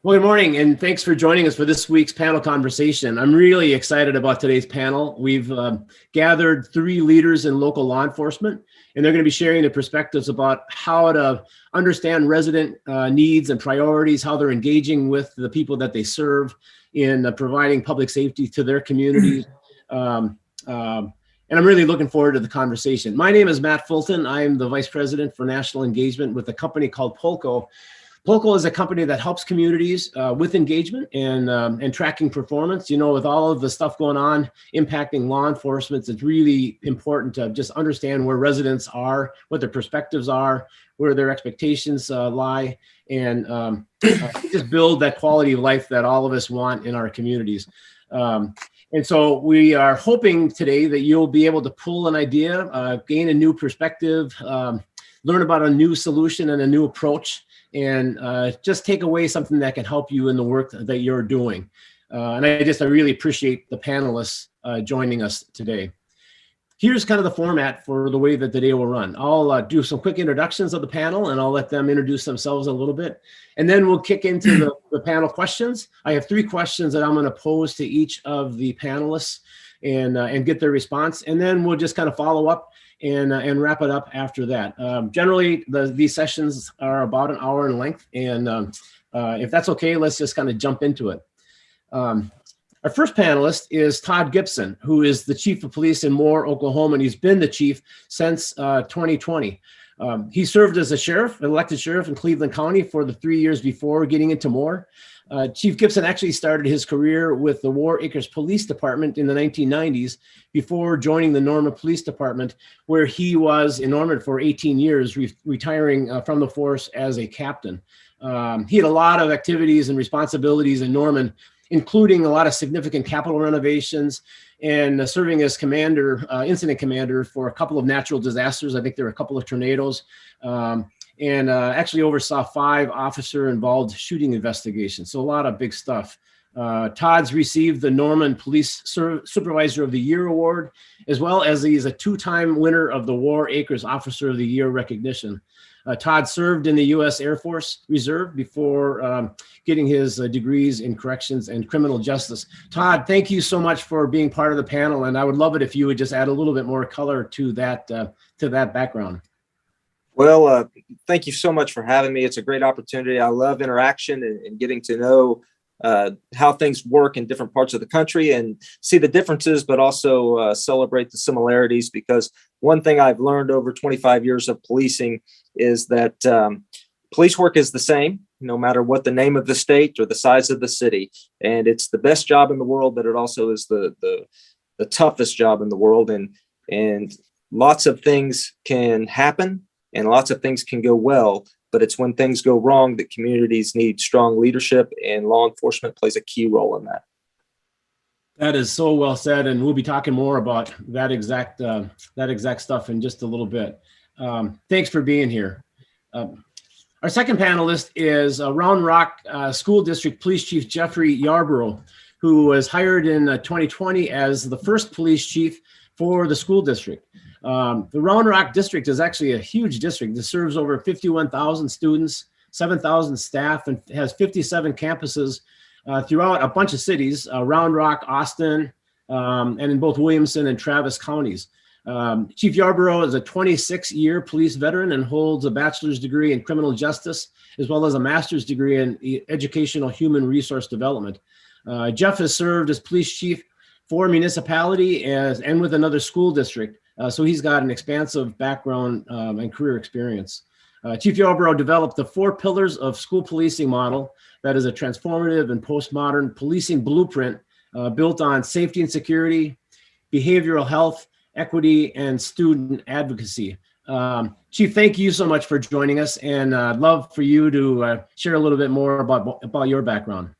Well, good morning, and thanks for joining us for this week's panel conversation. I'm really excited about today's panel. We've gathered 3 leaders in local law enforcement, and they're going to be sharing their perspectives about how to understand resident needs and priorities, how they're engaging with the people that they serve in providing public safety to their communities. And I'm really looking forward to the conversation. My name is Matt Fulton. I'm the Vice President for National Engagement with a company called Polco. Polco is a company that helps communities with engagement and tracking performance. You know, with all of the stuff going on impacting law enforcement, it's really important to just understand where residents are, what their perspectives are, where their expectations lie, and just build that quality of life that all of us want in our communities. And so we are hoping today that you'll be able to pull an idea, gain a new perspective, learn about a new solution and a new approach, and just take away something that can help you in the work that you're doing. And I really appreciate the panelists joining us today. Here's kind of the format for the way that the day will run. I'll do some quick introductions of the panel, and I'll let them introduce themselves a little bit. And then we'll kick into the panel questions. I have 3 questions that I'm going to pose to each of the panelists and get their response. And then we'll just kind of follow up and wrap it up after that. Generally, these sessions are about an hour in length. And if that's okay, let's just kind of jump into it. Our first panelist is Todd Gibson, who is the Chief of Police in Moore, Oklahoma, and he's been the chief since 2020. He served as a sheriff, an elected sheriff in Cleveland County for the 3 years before getting into Moore. Chief Gibson actually started his career with the War Acres Police Department in the 1990s before joining the Norman Police Department, where he was in Norman for 18 years, retiring from the force as a captain. He had a lot of activities and responsibilities in Norman, including a lot of significant capital renovations and serving as commander, incident commander for a couple of natural disasters. I think there were a couple of tornadoes. And actually oversaw 5 officer-involved shooting investigations. So a lot of big stuff. Todd's received the Norman Police Supervisor of the Year Award, as well as he's a 2-time winner of the War Acres Officer of the Year recognition. Todd served in the U.S. Air Force Reserve before getting his degrees in corrections and criminal justice. Todd, thank you so much for being part of the panel, and I would love it if you would just add a little bit more color to that background. Well, thank you so much for having me. It's a great opportunity. I love interaction and getting to know how things work in different parts of the country and see the differences, but also celebrate the similarities, because one thing I've learned over 25 years of policing is that police work is the same, no matter what the name of the state or the size of the city. And it's the best job in the world, but it also is the toughest job in the world. And lots of things can happen. And lots of things can go well, but it's when things go wrong that communities need strong leadership, and law enforcement plays a key role in that. That is so well said, and we'll be talking more about that exact stuff in just a little bit. Thanks for being here. Our second panelist is Round Rock School District Police Chief Jeffrey Yarbrough, who was hired in 2020 as the first police chief for the school district. The Round Rock district is actually a huge district. It serves over 51,000 students, 7,000 staff, and has 57 campuses throughout a bunch of cities, Round Rock, Austin, and in both Williamson and Travis counties. Chief Yarbrough is a 26-year police veteran and holds a bachelor's degree in criminal justice, as well as a master's degree in educational human resource development. Jeff has served as police chief for a municipality and with another school district. So he's got an expansive background and career experience. Chief Yarbrough developed the 4 pillars of school policing model that is a transformative and postmodern policing blueprint built on safety and security, behavioral health, equity, and student advocacy. Chief, thank you so much for joining us, and I'd love for you to share a little bit more about your background.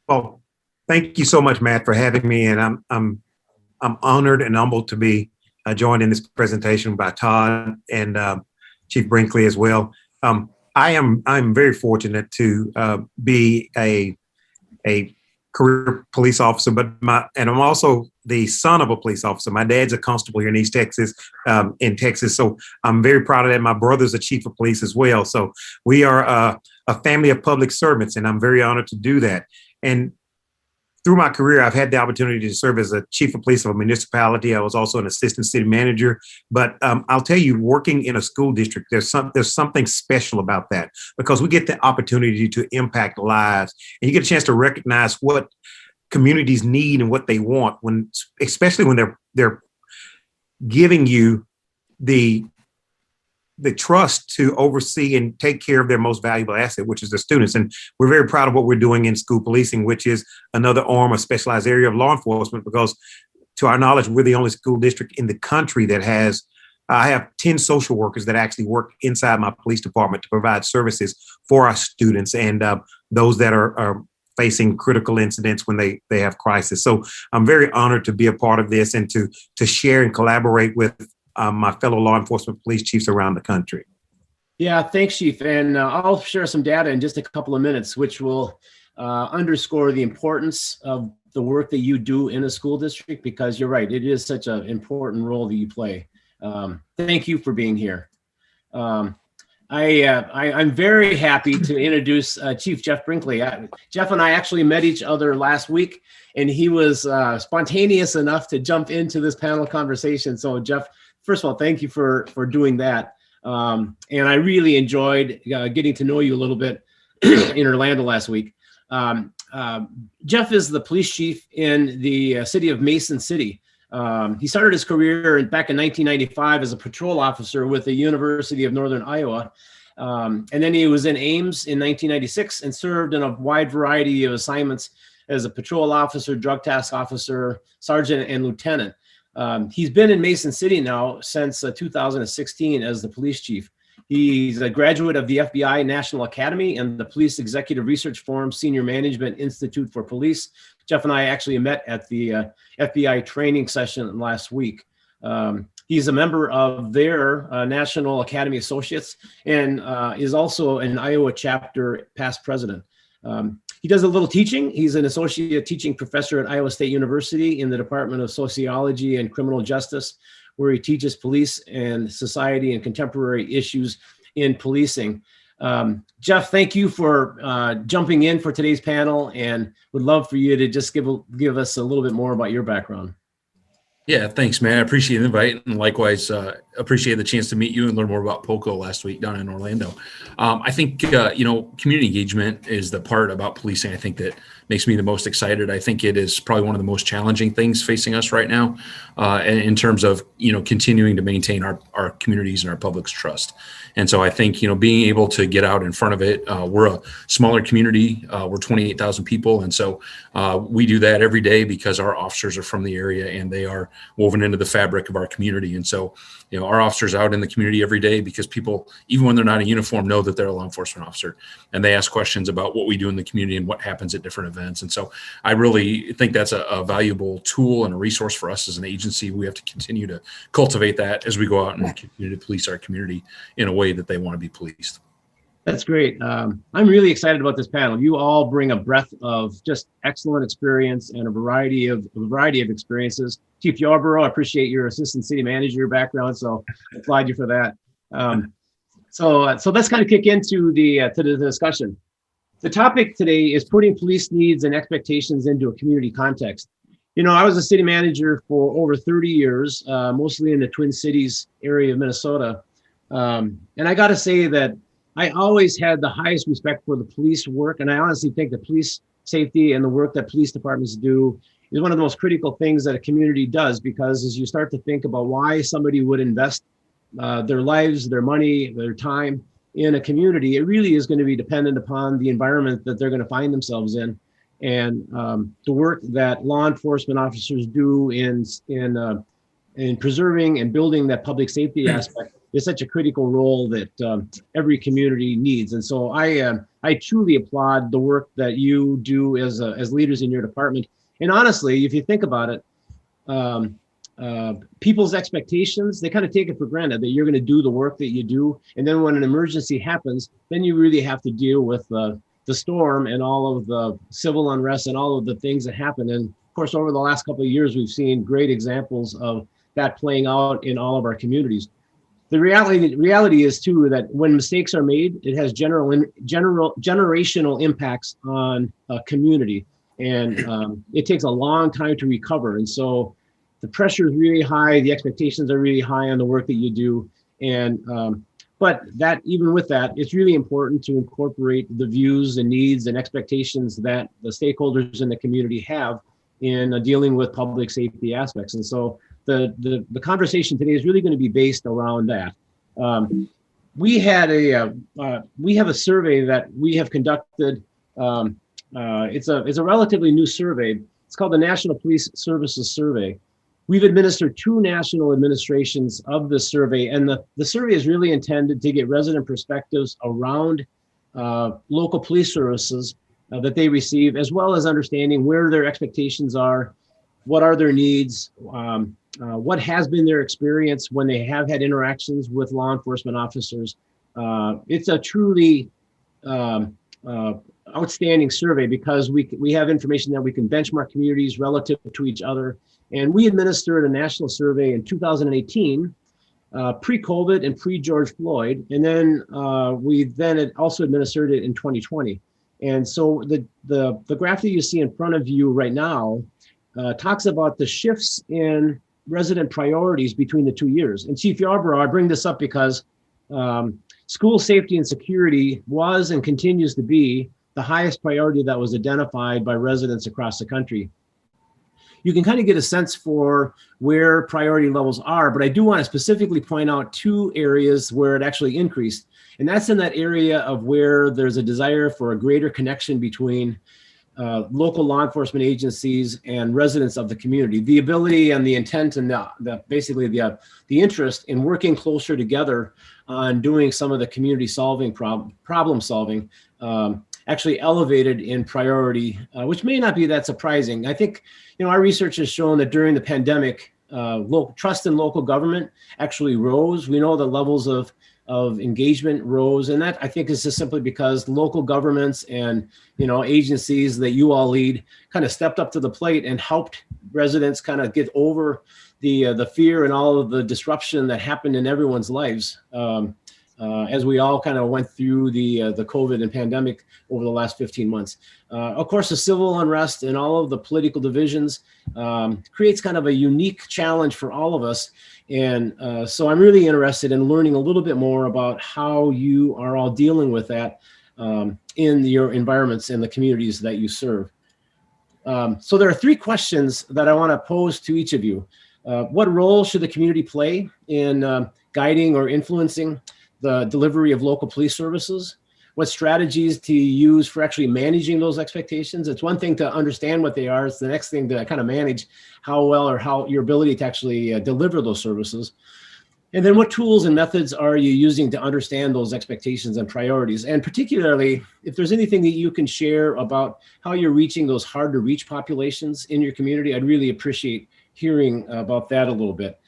Well, thank you so much, Matt, for having me, and I'm honored and humbled to be joined in this presentation by Todd and Chief Brinkley as well. I'm very fortunate to be a career police officer, but I'm also the son of a police officer. My dad's a constable here in East Texas, in Texas. So I'm very proud of that. My brother's a chief of police as well. So we are a family of public servants, and I'm very honored to do that. And through my career, I've had the opportunity to serve as a chief of police of a municipality. I was also an assistant city manager. But I'll tell you, working in a school district, there's something special about that, because we get the opportunity to impact lives, and you get a chance to recognize what communities need and what they want, especially when they're giving you the trust to oversee and take care of their most valuable asset, which is the students. And we're very proud of what we're doing in school policing, which is another arm, a specialized area of law enforcement, because to our knowledge, we're the only school district in the country that has, I have 10 social workers that actually work inside my police department to provide services for our students and those that are facing critical incidents when they have crisis. So I'm very honored to be a part of this and to share and collaborate with my fellow law enforcement police chiefs around the country. Yeah, thanks, Chief. And I'll share some data in just a couple of minutes, which will underscore the importance of the work that you do in a school district, because you're right, it is such an important role that you play. Thank you for being here. I'm very happy to introduce Chief Jeff Brinkley. Jeff and I actually met each other last week, and he was spontaneous enough to jump into this panel conversation. So Jeff, first of all, thank you for doing that. And I really enjoyed getting to know you a little bit in Orlando last week. Jeff is the police chief in the city of Mason City. He started his career back in 1995 as a patrol officer with the University of Northern Iowa. And then he was in Ames in 1996 and served in a wide variety of assignments as a patrol officer, drug task officer, sergeant, and lieutenant. He's been in Mason City now since 2016 as the police chief. He's a graduate of the FBI National Academy and the Police Executive Research Forum Senior Management Institute for Police. Jeff and I actually met at the FBI training session last week. He's a member of their National Academy Associates and is also an Iowa chapter past president. He does a little teaching. He's an associate teaching professor at Iowa State University in the Department of Sociology and Criminal Justice, where he teaches police and society and contemporary issues in policing. Jeff, thank you for jumping in for today's panel, and would love for you to just give us a little bit more about your background. Yeah, thanks, man. I appreciate the invite, and likewise appreciate the chance to meet you and learn more about POCO last week down in Orlando. I think, community engagement is the part about policing I think that makes me the most excited. I think it is probably one of the most challenging things facing us right now in terms of, continuing to maintain our communities and our public's trust. And so I think, being able to get out in front of it, we're a smaller community, we're 28,000 people. And so we do that every day because our officers are from the area and they are woven into the fabric of our community. And so, our officers out in the community every day because people, even when they're not in uniform, know that they're a law enforcement officer, and they ask questions about what we do in the community and what happens at different events. And so I really think that's a valuable tool and a resource for us as an agency. We have to continue to cultivate that as we go out and continue to police our community in a way that they want to be policed. That's great. I'm really excited about this panel. You all bring a breadth of just excellent experience and a variety of experiences. Chief Yarbrough, I appreciate your assistant city manager background, so I applaud you for that. So let's kind of kick into the discussion. The topic today is putting police needs and expectations into a community context. I was a city manager for over 30 years, mostly in the Twin Cities area of Minnesota, and I got to say that I always had the highest respect for the police work, and I honestly think that police safety and the work that police departments do is one of the most critical things that a community does, because as you start to think about why somebody would invest their lives, their money, their time in a community, it really is going to be dependent upon the environment that they're going to find themselves in. And the work that law enforcement officers do in preserving and building that public safety aspect is such a critical role that every community needs. And so I truly applaud the work that you do as leaders in your department. And honestly, if you think about it, people's expectations, they kind of take it for granted that you're going to do the work that you do. And then when an emergency happens, then you really have to deal with the storm and all of the civil unrest and all of the things that happened. And of course, over the last couple of years, we've seen great examples of that playing out in all of our communities. The reality is too that when mistakes are made, it has generational impacts on a community, and it takes a long time to recover. And so the pressure is really high, the expectations are really high on the work that you do, and but that even with that, it's really important to incorporate the views and needs and expectations that the stakeholders in the community have in dealing with public safety aspects. And so the conversation today is really going to be based around that. We have a survey that we have conducted. It's a relatively new survey. It's called the National Police Services Survey. We've administered 2 national administrations of this survey, and the survey is really intended to get resident perspectives around local police services that they receive, as well as understanding where their expectations are, what are their needs, what has been their experience when they have had interactions with law enforcement officers. It's a truly outstanding survey because we have information that we can benchmark communities relative to each other. And we administered a national survey in 2018, pre-COVID and pre-George Floyd. And then we then also administered it in 2020. And so the graph that you see in front of you right now talks about the shifts in resident priorities between the 2 years. And Chief Yarbrough, I bring this up because school safety and security was and continues to be the highest priority that was identified by residents across the country. You can kind of get a sense for where priority levels are, but I do want to specifically point out 2 areas where it actually increased. And that's in that area of where there's a desire for a greater connection between local law enforcement agencies and residents of the community. The ability and the intent and basically the interest in working closer together on doing some of the community solving problem solving actually elevated in priority, which may not be that surprising. I think, our research has shown that during the pandemic, trust in local government actually rose. We know the levels of engagement rose, and that I think is just simply because local governments and agencies that you all lead kind of stepped up to the plate and helped residents kind of get over the fear and all of the disruption that happened in everyone's lives as we all kind of went through the COVID and pandemic over the last 15 months. Of course, the civil unrest and all of the political divisions creates kind of a unique challenge for all of us. And so I'm really interested in learning a little bit more about how you are all dealing with that in your environments and the communities that you serve. So there are 3 questions that I want to pose to each of you. What role should the community play in guiding or influencing the delivery of local police services? What strategies to use for actually managing those expectations? It's one thing to understand what they are. It's the next thing to kind of manage how well or how your ability to actually deliver those services. And then what tools and methods are you using to understand those expectations and priorities? And particularly, if there's anything that you can share about how you're reaching those hard to reach populations in your community, I'd really appreciate hearing about that a little bit.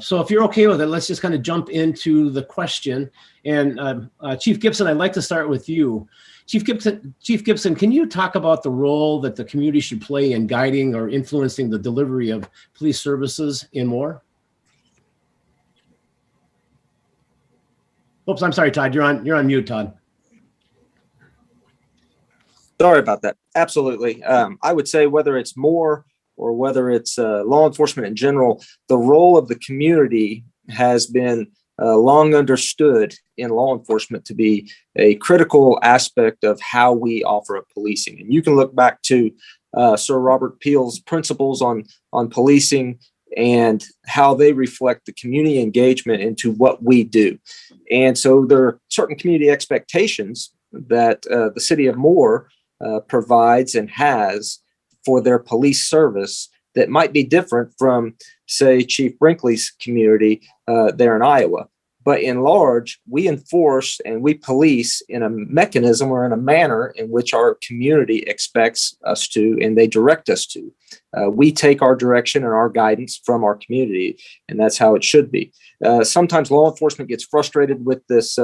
So if you're okay with it, let's just kind of jump into the question. And Chief Gibson, I'd like to start with you. Chief Gibson, can you talk about the role that the community should play in guiding or influencing the delivery of police services in Moore? Oops, I'm sorry, Todd. You're on mute, Todd. Sorry about that. Absolutely. I would say whether it's Moore or whether it's law enforcement in general, the role of the community has been long understood in law enforcement to be a critical aspect of how we offer up policing. And you can look back to Sir Robert Peel's principles on policing and how they reflect the community engagement into what we do. And so there are certain community expectations that the city of Moore provides and has for their police service that might be different from, say, Chief Brinkley's community there in Iowa. But in large, we enforce and we police in a mechanism or in a manner in which our community expects us to, and they direct us to. We take our direction and our guidance from our community, and that's how it should be. Sometimes law enforcement gets frustrated with this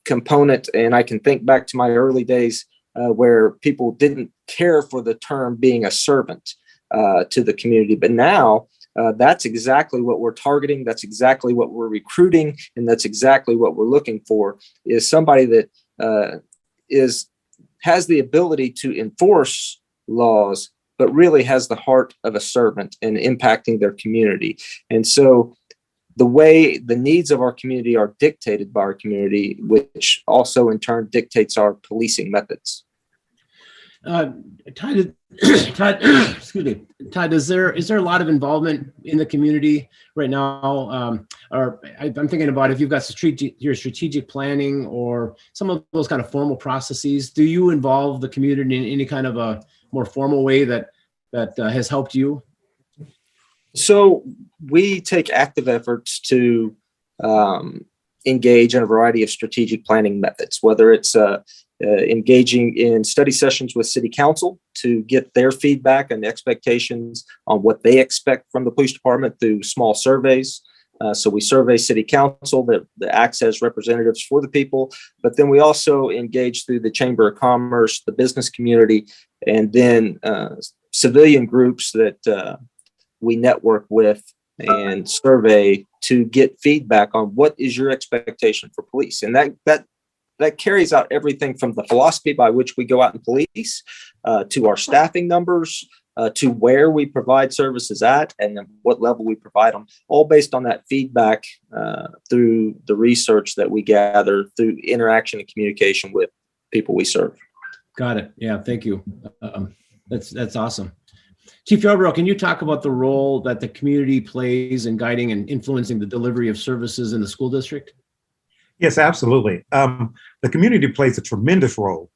component. And I can think back to my early days where people didn't care for the term being a servant to the community. But now that's exactly what we're targeting. That's exactly what we're recruiting. And that's exactly what we're looking for, is somebody that has the ability to enforce laws, but really has the heart of a servant and impacting their community. And so the way the needs of our community are dictated by our community, which also in turn dictates our policing methods. Todd, excuse me, Todd, is there a lot of involvement in the community right now? Or I'm thinking about if you've got your strategic planning or some of those kind of formal processes, do you involve the community in any kind of a more formal way that has helped you? So we take active efforts to engage in a variety of strategic planning methods, whether it's engaging in study sessions with city council to get their feedback and expectations on what they expect from the police department through small surveys. So we survey city council that acts as representatives for the people, but then we also engage through the Chamber of Commerce, the business community, and then civilian groups that we network with and survey to get feedback on what is your expectation for police. And that carries out everything from the philosophy by which we go out and police, to our staffing numbers, to where we provide services at and what level we provide them, all based on that feedback through the research that we gather through interaction and communication with people we serve. Got it. Yeah, thank you. That's awesome. Chief Yarbrough, can you talk about the role that the community plays in guiding and influencing the delivery of services in the school district? Yes, absolutely. The community plays a tremendous role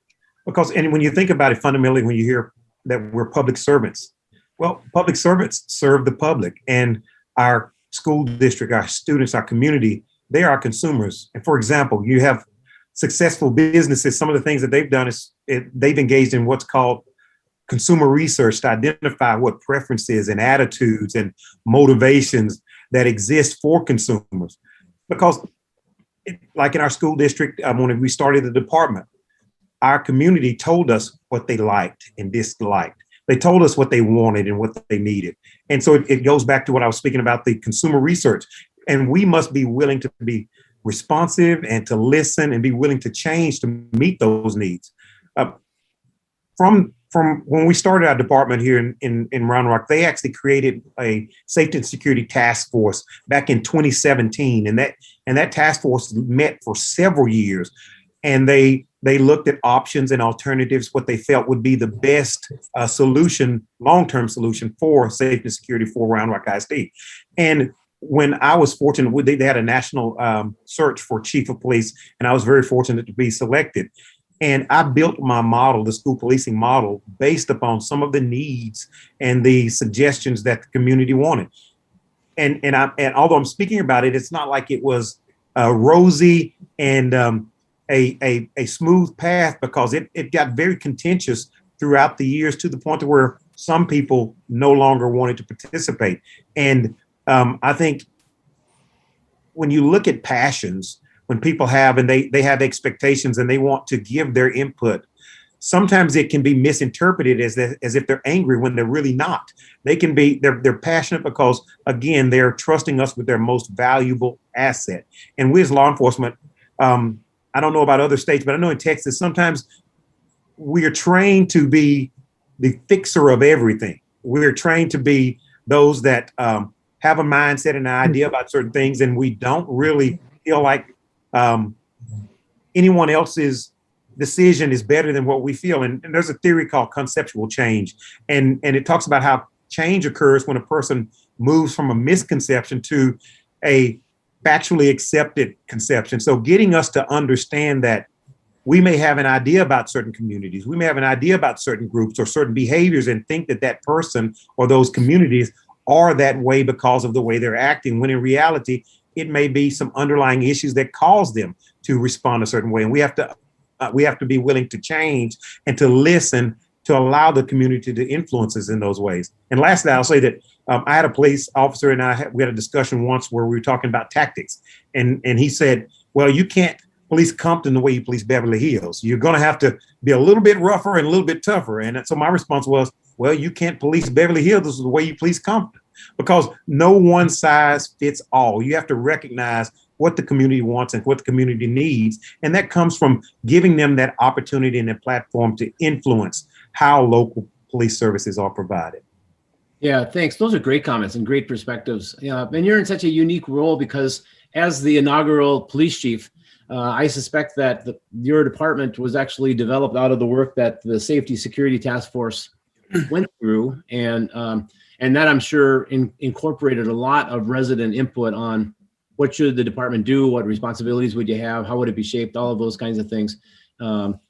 because, and when you think about it fundamentally, when you hear that we're public servants, well, public servants serve the public, and our school district, our students, our community, they are our consumers. And for example, you have successful businesses. Some of the things that they've done is they've engaged in what's called consumer research to identify what preferences and attitudes and motivations that exist for consumers. Because like in our school district, when we started the department, our community told us what they liked and disliked. They told us what they wanted and what they needed. And so it goes back to what I was speaking about, the consumer research. And we must be willing to be responsive and to listen and be willing to change to meet those needs. From when we started our department here in Round Rock, they actually created a safety and security task force back in 2017. And that task force met for several years. And they looked at options and alternatives, what they felt would be the best solution, long-term solution for safety and security for Round Rock ISD. And when I was fortunate, they had a national search for chief of police, and I was very fortunate to be selected. And I built my model, the school policing model, based upon some of the needs and the suggestions that the community wanted. And although I'm speaking about it, it's not like it was rosy and a smooth path, because it got very contentious throughout the years to the point to where some people no longer wanted to participate. And I think when you look at passions, when people have, and they have expectations and they want to give their input, sometimes it can be misinterpreted as if they're angry when they're really not. They're passionate because, again, they're trusting us with their most valuable asset. And we as law enforcement, I don't know about other states, but I know in Texas, sometimes we are trained to be the fixer of everything. We're trained to be those that have a mindset and an idea about certain things, and we don't really feel like anyone else's decision is better than what we feel. And there's a theory called conceptual change. And it talks about how change occurs when a person moves from a misconception to a factually accepted conception. So getting us to understand that we may have an idea about certain communities, we may have an idea about certain groups or certain behaviors and think that that person or those communities are that way because of the way they're acting, when in reality, it may be some underlying issues that cause them to respond a certain way. And we have to be willing to change and to listen to allow the community to influence us in those ways. And lastly, I'll say that I had a police officer and we had a discussion once where we were talking about tactics. And he said, well, you can't police Compton the way you police Beverly Hills. You're going to have to be a little bit rougher and a little bit tougher. And so my response was, well, you can't police Beverly Hills the way you police Compton, because no one size fits all. You have to recognize what the community wants and what the community needs. And that comes from giving them that opportunity and that platform to influence how local police services are provided. Yeah, thanks. Those are great comments and great perspectives. Yeah, and you're in such a unique role because as the inaugural police chief, I suspect that your department was actually developed out of the work that the Safety Security Task Force went through, and that I'm sure incorporated a lot of resident input on what should the department do, what responsibilities would you have, how would it be shaped, all of those kinds of things.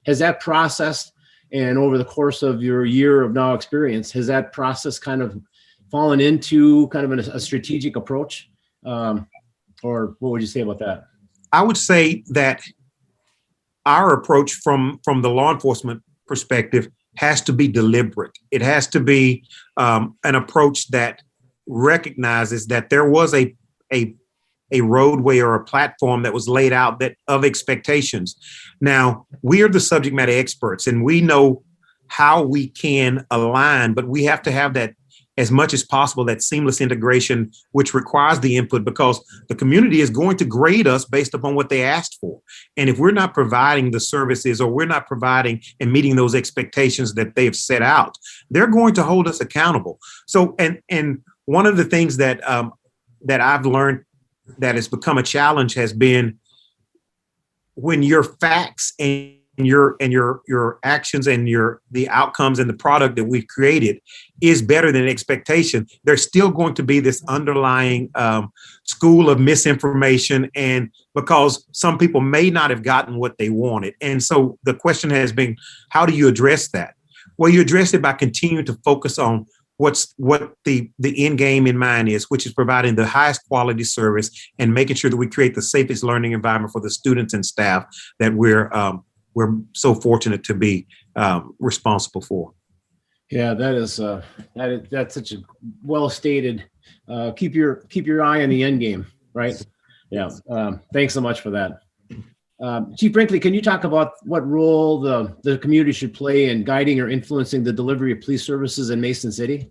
Has that process, and over the course of your year of now experience, has that process kind of fallen into kind of a strategic approach? Or what would you say about that? I would say that our approach from the law enforcement perspective has to be deliberate. It has to be an approach that recognizes that there was a roadway or a platform that was laid out that of expectations. Now, we are the subject matter experts and we know how we can align, but we have to have that as much as possible, that seamless integration, which requires the input, because the community is going to grade us based upon what they asked for. And if we're not providing the services, or we're not providing and meeting those expectations that they've set out, they're going to hold us accountable. So, and one of the things that that I've learned that has become a challenge has been when your facts and your actions and the outcomes and the product that we've created is better than expectation, there's still going to be this underlying school of misinformation, and because some people may not have gotten what they wanted. And so the question has been, how do you address that? Well, you address it by continuing to focus on what the end game in mind is, which is providing the highest quality service and making sure that we create the safest learning environment for the students and staff that we're so fortunate to be responsible for. Yeah, that's such a well stated. Keep your eye on the end game, right? Yeah. Thanks so much for that. Chief Brinkley, can you talk about what role the community should play in guiding or influencing the delivery of police services in Mason City?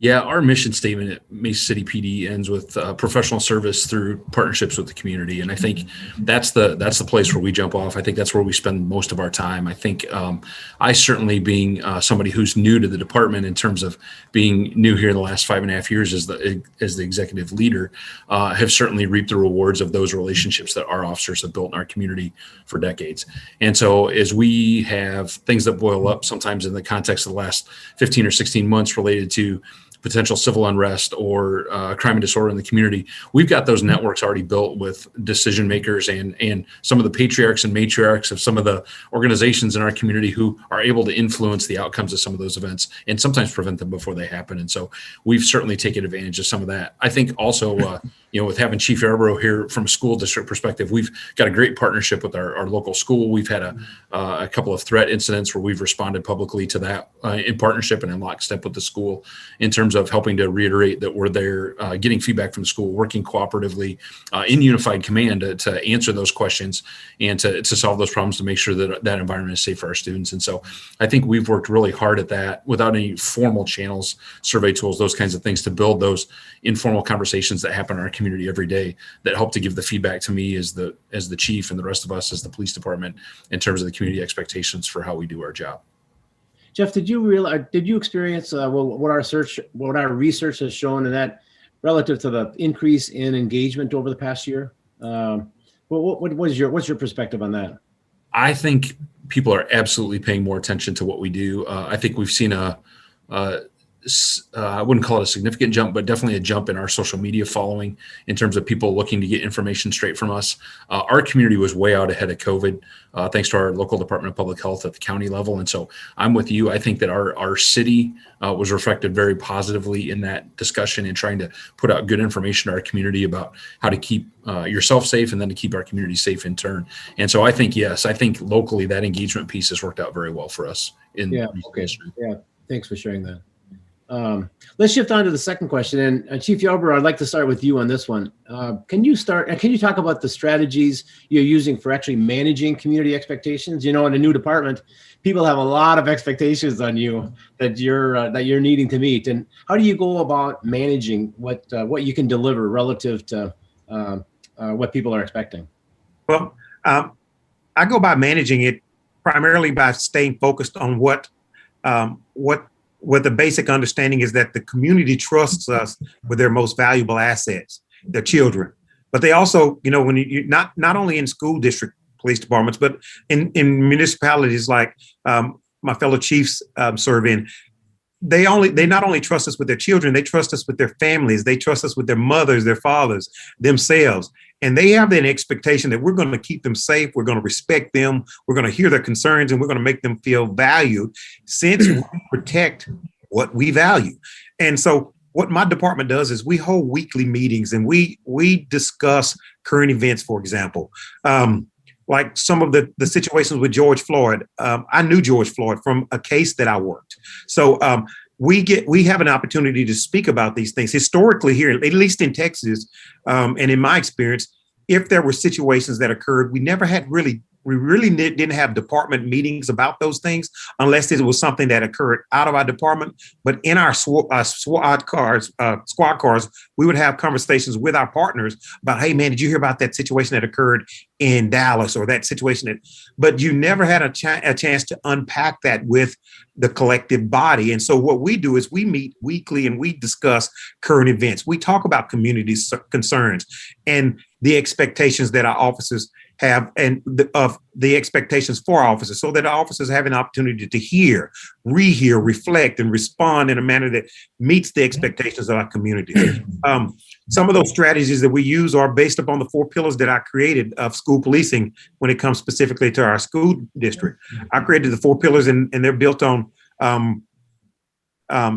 Yeah, our mission statement at Mason City PD ends with professional service through partnerships with the community, and I think that's the place where we jump off. I think that's where we spend most of our time. I think I certainly, being somebody who's new to the department in terms of being new here in the last 5.5 years as the executive leader, have certainly reaped the rewards of those relationships that our officers have built in our community for decades. And so as we have things that boil up sometimes in the context of the last 15 or 16 months related to potential civil unrest or crime and disorder in the community, we've got those networks already built with decision makers and some of the patriarchs and matriarchs of some of the organizations in our community who are able to influence the outcomes of some of those events and sometimes prevent them before they happen. And so we've certainly taken advantage of some of that. I think also, with having Chief Yarbrough here from a school district perspective, we've got a great partnership with our local school. We've had a couple of threat incidents where we've responded publicly to that in partnership and in lockstep with the school in terms of helping to reiterate that we're there, getting feedback from the school, working cooperatively in unified command to answer those questions and to solve those problems, to make sure that that environment is safe for our students. And so I think we've worked really hard at that without any formal channels, survey tools, those kinds of things, to build those informal conversations that happen in our community every day that help to give the feedback to me as the chief and the rest of us as the police department in terms of the community expectations for how we do our job. Jeff, did you experience what our research has shown, and that relative to the increase in engagement over the past year? What's your perspective on that? I think people are absolutely paying more attention to what we do. I think we've seen I wouldn't call it a significant jump, but definitely a jump in our social media following in terms of people looking to get information straight from us. Our community was way out ahead of COVID, thanks to our local Department of Public Health at the county level. And so I'm with you. I think that our city was reflected very positively in that discussion and trying to put out good information to our community about how to keep yourself safe and then to keep our community safe in turn. And so I think, yes, locally that engagement piece has worked out very well for us. Okay. Yeah. Thanks for sharing that. Let's shift on to the second question. And Chief Yarbrough, I'd like to start with you on this one. Can you talk about the strategies you're using for actually managing community expectations? You know, in a new department, people have a lot of expectations on you that you're needing to meet. And how do you go about managing what you can deliver relative to what people are expecting? Well, I go by managing it primarily by staying focused on what the basic understanding is, that the community trusts us with their most valuable assets, their children. But they also, you know, when you not only in school district police departments, but in municipalities like my fellow chiefs serve in, they not only trust us with their children, they trust us with their families, they trust us with their mothers, their fathers, themselves. And they have an expectation that we're going to keep them safe, we're going to respect them, we're going to hear their concerns, and we're going to make them feel valued, since we protect what we value. And so what my department does is we hold weekly meetings, and we discuss current events, for example. Like some of the situations with George Floyd. I knew George Floyd from a case that I worked. So we have an opportunity to speak about these things. Historically here, at least in Texas, and in my experience, if there were situations that occurred, we really didn't have department meetings about those things unless it was something that occurred out of our department. But in our squad cars, we would have conversations with our partners about, hey man, did you hear about that situation that occurred in Dallas, or that situation but you never had a chance to unpack that with the collective body. And so what we do is we meet weekly and we discuss current events. We talk about community concerns and the expectations that our officers have, and the expectations for our officers, so that our officers have an opportunity to hear, rehear, reflect, and respond in a manner that meets the expectations of our community. Some of those strategies that we use are based upon the 4 pillars that I created of school policing when it comes specifically to our school district. I created the 4 pillars, and they're built on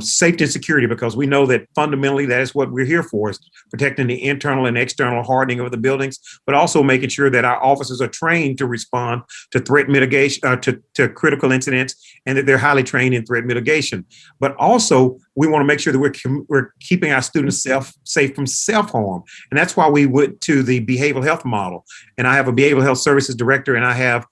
safety and security, because we know that fundamentally that is what we're here for, is protecting the internal and external hardening of the buildings, but also making sure that our officers are trained to respond to threat mitigation, to critical incidents, and that they're highly trained in threat mitigation. But also we want to make sure that we're keeping our students safe from self-harm. And that's why we went to the behavioral health model. And I have a behavioral health services director, and I have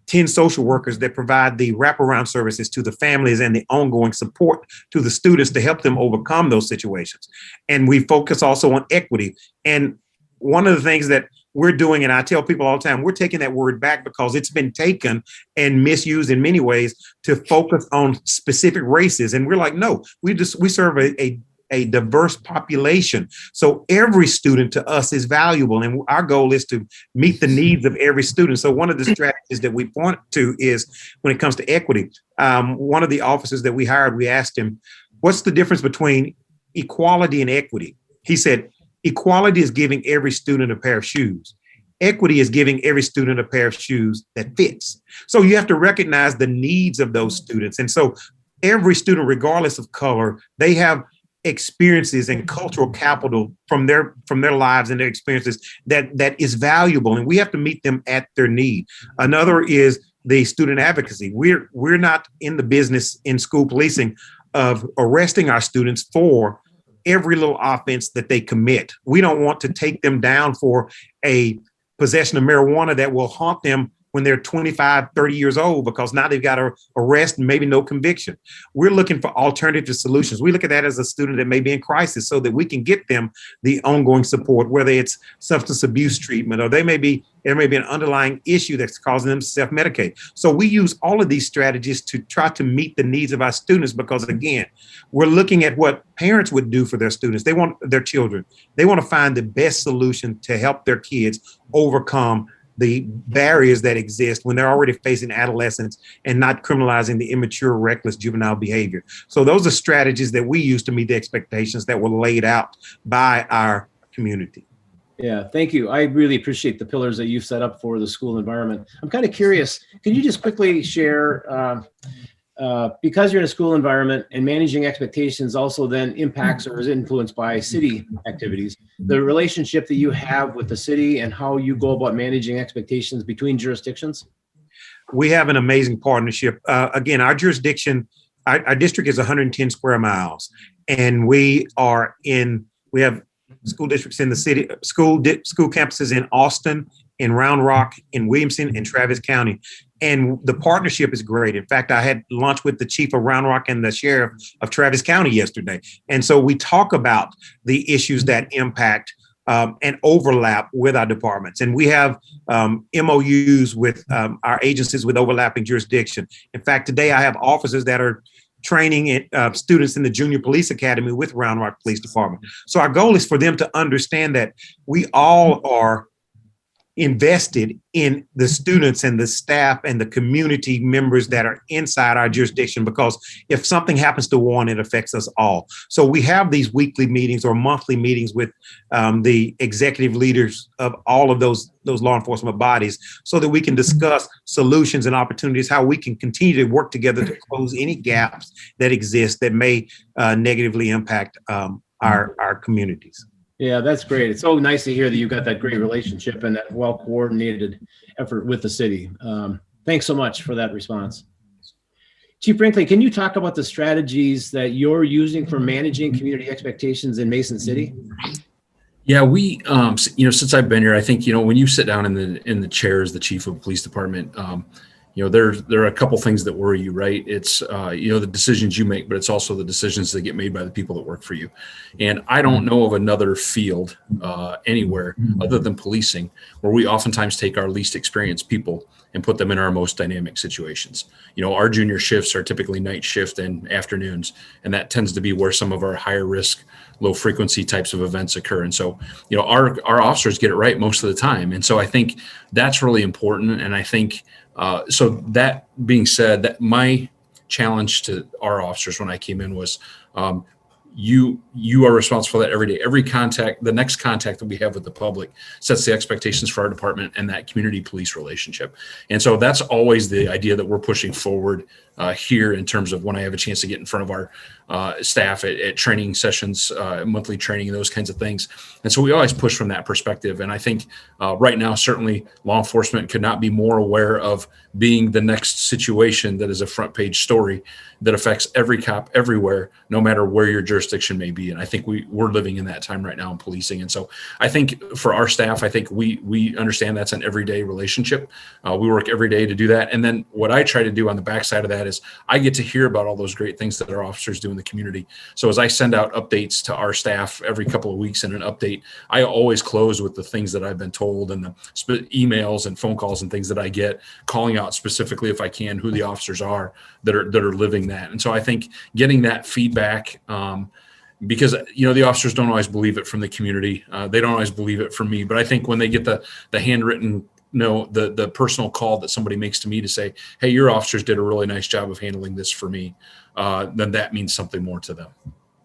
10 social workers that provide the wraparound services to the families and the ongoing support to the students to help them overcome those situations. And we focus also on equity. And one of the things that we're doing, and I tell people all the time, we're taking that word back because it's been taken and misused in many ways to focus on specific races. And we're like, no, we serve a diverse population. So every student to us is valuable. And our goal is to meet the needs of every student. So one of the strategies that we point to is when it comes to equity, one of the officers that we hired, we asked him, what's the difference between equality and equity? He said, equality is giving every student a pair of shoes. Equity is giving every student a pair of shoes that fits. So you have to recognize the needs of those students. And so every student, regardless of color, they have experiences and cultural capital from their lives and their experiences that is valuable, and we have to meet them at their need. Another is the student advocacy. We're not in the business in school policing of arresting our students for every little offense that they commit. We don't want to take them down for a possession of marijuana that will haunt them when they're 25, 30 years old, because now they've got to arrest and maybe no conviction. We're looking for alternative solutions. We look at that as a student that may be in crisis so that we can get them the ongoing support, whether it's substance abuse treatment, or there may be an underlying issue that's causing them to self-medicate. So we use all of these strategies to try to meet the needs of our students, because again, we're looking at what parents would do for their students. They want their children. They want to find the best solution to help their kids overcome the barriers that exist when they're already facing adolescence and not criminalizing the immature, reckless juvenile behavior. So those are strategies that we use to meet the expectations that were laid out by our community. Yeah, thank you. I really appreciate the pillars that you've set up for the school environment. I'm kind of curious, can you just quickly share, because you're in a school environment and managing expectations also then impacts or is influenced by city activities, the relationship that you have with the city and how you go about managing expectations between jurisdictions? We have an amazing partnership. Again, our jurisdiction our district is 110 square miles, and we have school districts in the city, school campuses in Austin, in Round Rock, in Williamson, and Travis County. And the partnership is great. In fact, I had lunch with the chief of Round Rock and the sheriff of Travis County yesterday. And so we talk about the issues that impact and overlap with our departments. And we have MOUs with our agencies with overlapping jurisdiction. In fact, today I have officers that are training students in the Junior Police Academy with Round Rock Police Department. So our goal is for them to understand that we all are invested in the students and the staff and the community members that are inside our jurisdiction, because if something happens to one, it affects us all. So we have these weekly meetings or monthly meetings with the executive leaders of all of those law enforcement bodies, so that we can discuss solutions and opportunities, how we can continue to work together to close any gaps that exist that may negatively impact our communities. Yeah, that's great. It's so nice to hear that you've got that great relationship and that well-coordinated effort with the city. Thanks so much for that response. Chief Brinkley, can you talk about the strategies that you're using for managing community expectations in Mason City? Yeah, we, since I've been here, I think, when you sit down in the chair as the chief of police department, there are a couple things that worry you, right? It's, the decisions you make, but it's also the decisions that get made by the people that work for you. And I don't know of another field anywhere other than policing where we oftentimes take our least experienced people and put them in our most dynamic situations. Our junior shifts are typically night shift and afternoons, and that tends to be where some of our higher risk, low frequency types of events occur. And so, our officers get it right most of the time. And so I think that's really important. And I think, so that being said, that my challenge to our officers when I came in was, you are responsible for that every day. Every contact, the next contact that we have with the public sets the expectations for our department and that community police relationship. And so that's always the idea that we're pushing forward here in terms of when I have a chance to get in front of our staff at training sessions, monthly training, and those kinds of things. And so we always push from that perspective. And I think right now, certainly law enforcement could not be more aware of being the next situation that is a front page story that affects every cop everywhere, no matter where your jurisdiction may be. And I think we're living in that time right now in policing. And so I think for our staff, I think we understand that's an everyday relationship. We work every day to do that. And then what I try to do on the backside of that is I get to hear about all those great things that our officers do in the community. So as I send out updates to our staff every couple of weeks in an update, I always close with the things that I've been told and the emails and phone calls and things that I get, calling out specifically, if I can, who the officers are that are living that. And so I think getting that feedback, because the officers don't always believe it from the community. They don't always believe it from me. But I think when they get the handwritten, the personal call that somebody makes to me to say, hey, your officers did a really nice job of handling this for me, then that means something more to them.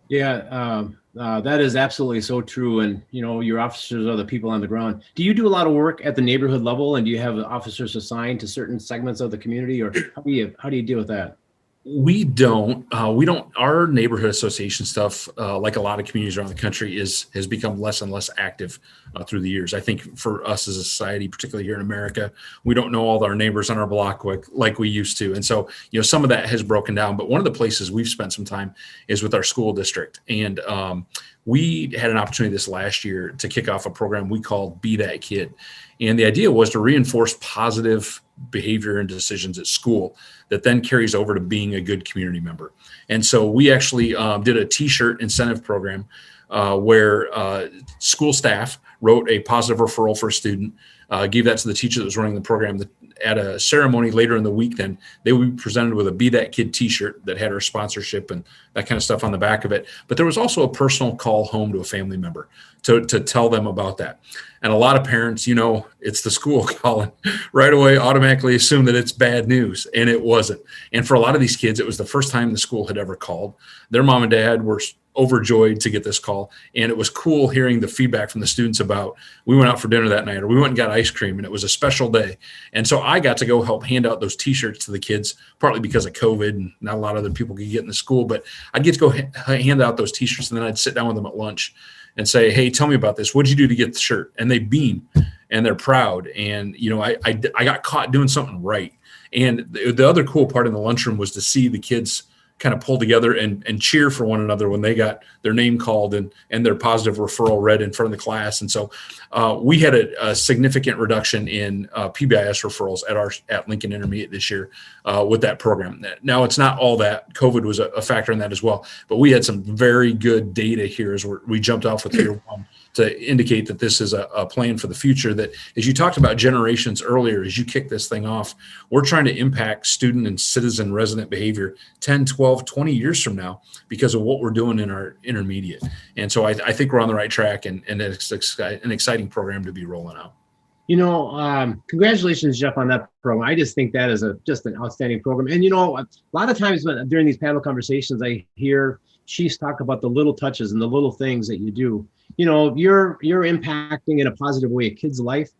Yeah, that is absolutely so true. And, your officers are the people on the ground. Do you do a lot of work at the neighborhood level, and do you have officers assigned to certain segments of the community, or how do you deal with that? We don't. Our neighborhood association stuff, like a lot of communities around the country, has become less and less active through the years. I think for us as a society, particularly here in America, we don't know all our neighbors on our block like we used to. And so, some of that has broken down. But one of the places we've spent some time is with our school district. And we had an opportunity this last year to kick off a program we called Be That Kid. And the idea was to reinforce positive behavior and decisions at school that then carries over to being a good community member. And so we actually did a T-shirt incentive program where school staff wrote a positive referral for a student, gave that to the teacher that was running the program. At a ceremony later in the week, then they would be presented with a Be That Kid T-shirt that had our sponsorship and that kind of stuff on the back of it. But there was also a personal call home to a family member to tell them about that. And a lot of parents, it's the school calling right away, automatically assume that it's bad news, and it wasn't. And for a lot of these kids, it was the first time the school had ever called. Their mom and dad were overjoyed to get this call. And it was cool hearing the feedback from the students about, we went out for dinner that night, or we went and got ice cream, and it was a special day. And so I got to go help hand out those T-shirts to the kids, partly because of COVID and not a lot of other people could get in the school, but I'd get to go hand out those T-shirts, and then I'd sit down with them at lunch and say, hey, tell me about this. What'd you do to get the shirt? And they beam and they're proud. And, I got caught doing something right. And the other cool part in the lunchroom was to see the kids kind of pull together and cheer for one another when they got their name called and their positive referral read in front of the class. And so we had a significant reduction in PBIS referrals at Lincoln Intermediate this year with that program. Now, it's not all that. COVID was a factor in that as well, but we had some very good data here as we jumped off with year one to indicate that this is a plan for the future, that as you talked about generations earlier, as you kick this thing off, we're trying to impact student and citizen resident behavior 10, 12, 20 years from now because of what we're doing in our intermediate. And so I think we're on the right track, and it's an exciting program to be rolling out. Congratulations, Jeff, on that program. I just think that is just an outstanding program. And, a lot of times during these panel conversations, I hear chiefs talk about the little touches and the little things that you do. You're impacting in a positive way a kid's life,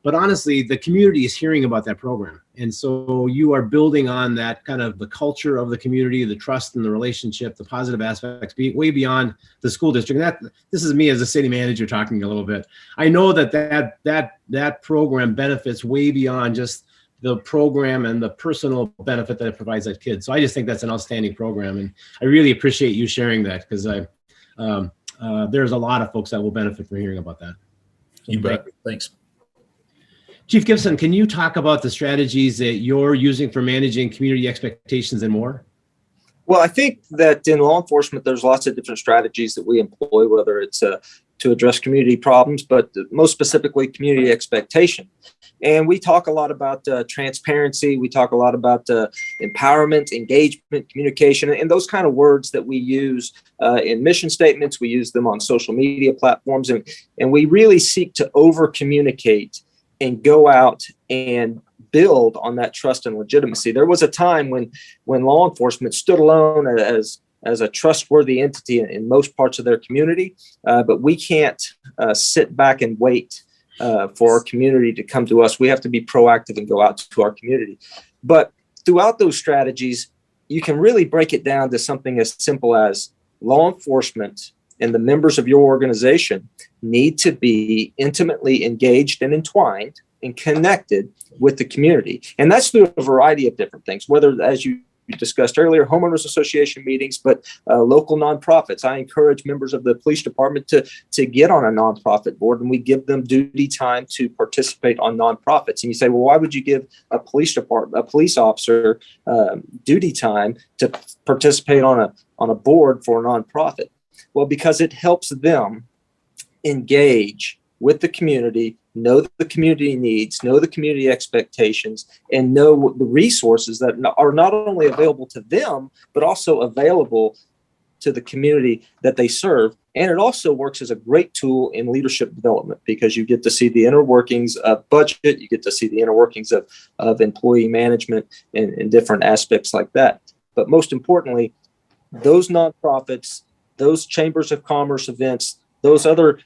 but honestly, the community is hearing about that program. And so you are building on that kind of the culture of the community, the trust and the relationship, the positive aspects, way beyond the school district. And this is me as a city manager talking a little bit. I know that program benefits way beyond just the program and the personal benefit that it provides that kid. So I just think that's an outstanding program. And I really appreciate you sharing that, because there's a lot of folks that will benefit from hearing about that. You bet. Thanks. Chief Gibson, can you talk about the strategies that you're using for managing community expectations and more? Well, I think that in law enforcement, there's lots of different strategies that we employ, whether it's to address community problems, but most specifically community expectation. And we talk a lot about transparency. We talk a lot about empowerment, engagement, communication, and those kind of words that we use in mission statements. We use them on social media platforms, and we really seek to over-communicate and go out and build on that trust and legitimacy. There was a time when law enforcement stood alone as a trustworthy entity in most parts of their community, but we can't sit back and wait for our community to come to us. We have to be proactive and go out to our community. But throughout those strategies, you can really break it down to something as simple as law enforcement and the members of your organization need to be intimately engaged and entwined and connected with the community. And that's through a variety of different things, whether, as you discussed earlier, homeowners association meetings, but local nonprofits. I encourage members of the police department to get on a nonprofit board, and we give them duty time to participate on nonprofits. And you say, well, why would you give a police officer duty time to participate on a board for a nonprofit? Well, because it helps them engage with the community, know the community needs, know the community expectations, and know the resources that are not only available to them, but also available to the community that they serve. And it also works as a great tool in leadership development, because you get to see the inner workings of budget, you get to see the inner workings of employee management and different aspects like that. But most importantly, those nonprofits, those chambers of commerce events, those other